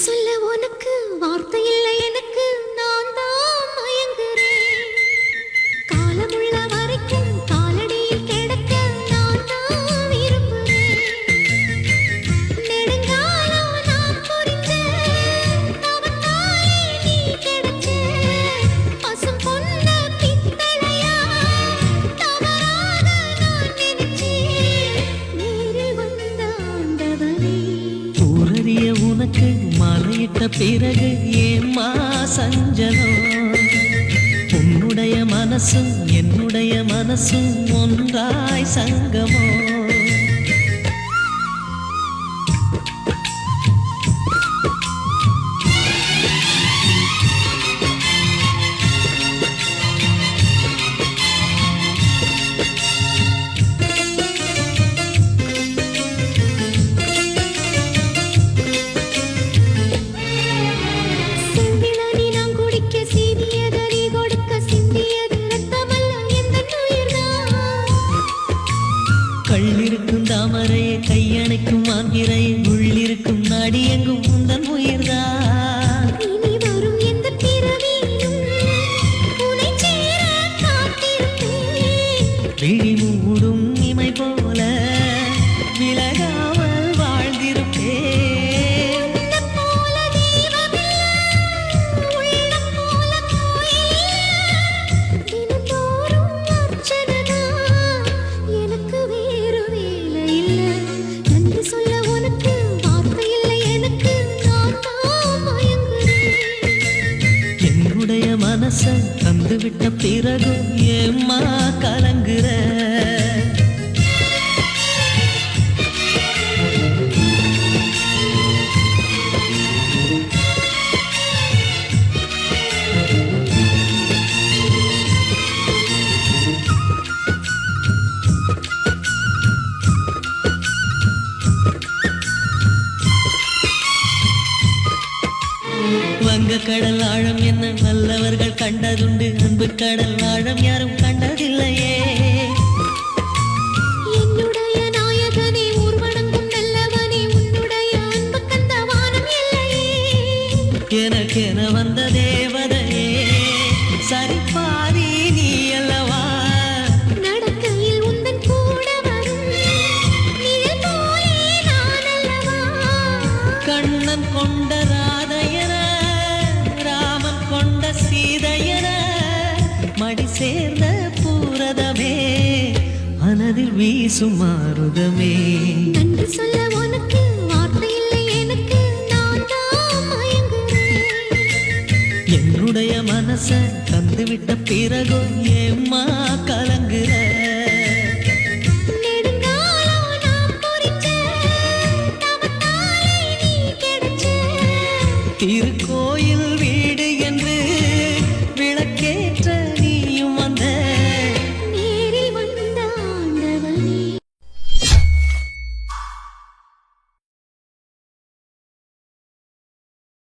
சொல்ல உனக்கு வார்த்தை இல்லை எனக்கு, நான் தான் மயங்குறேன். காலமுள்ள வரைக்கும் காலடியில் கிடக்க நான் தான் விரும்புறேன். நெடுங்காலம் நான் புரிஞ்ச தவத்தாலே நீ கிடைச்ச பசும் பொன்ன பித்தளையா தவறாக நான் நினைச்சேன். நேரில் வந்த ஆண்டவனே, ஊரறிய உனக்கு மலையிட்ட பிறகு ஏம்மா சஞ்சலம்? உன்னுடைய மனசும் என்னுடைய மனசும் ஒன்றாய் சங்கமோ? செம்பிளனி நான் குடிக்க சீனியத நீ கொடுக்க சிந்தியது ரத்தமல்ல எந்தன் உயிர்தான். கள்ளிருக்கும் தாமரையை கையணைக்கும் மாந்திரையை உள்ளிருக்கும் நாடி எங்கும் உந்தன் உயிர்தான். இனி வரும் எந்த பிறவியிலும் உனைச் சேர காத்திருப்பேன். விழி மூடும் இமை போல விலகாமல் வாழ்ந்திருப்பேன். உன்னைப் போல தெய்வமில்ல, உள்ளம் போல கோயிலில்ல. தினந்தோறும் அர்ச்சனைதான், எனக்கு வேறு வேலை இல்ல. நன்றி சொல்ல உனக்கு வார்த்தை இல்லை எனக்கு, நான் தான் மயங்குறேன். என்னுடைய மனச தந்துவிட்ட பிறகு ஏம்மா கலங்குற? வங்க கடல் ஆழம் என்ன நல்லவர்கள் கண்டதுண்டு, அன்பு கடல் ஆழம் யாரும் கண்டதில்லையே. என்னுடைய நாயகனே, ஊர்வணங்கும் நல்லவனே, உன்னுடைய அன்பு கந்த வானம் எல்லையே. எனக்கென வந்த தேவதையே சரிபாரி நீ அல்லவா? நடக்கையில் உந்தன் கூட வரும் நிழல் போலே நான் அல்லவா? கண்ணன் கொண்ட ராதையன ராமன் கொண்ட சீதையன மடி சேர்ந்த பூரதமே மனதில் வீசும் மாருதமே. நன்றி சொல்ல உனக்கு வார்த்தை இல்லை எனக்கு, நான் தான் மயங்குறேன். என்னுடைய மனச தந்துவிட்ட பிறகு ஏம்மா கலங்குற? நெடுங்காலம் நான் புரிஞ்ச தவத்தாலே நீ கிடைச்ச திருக்கோ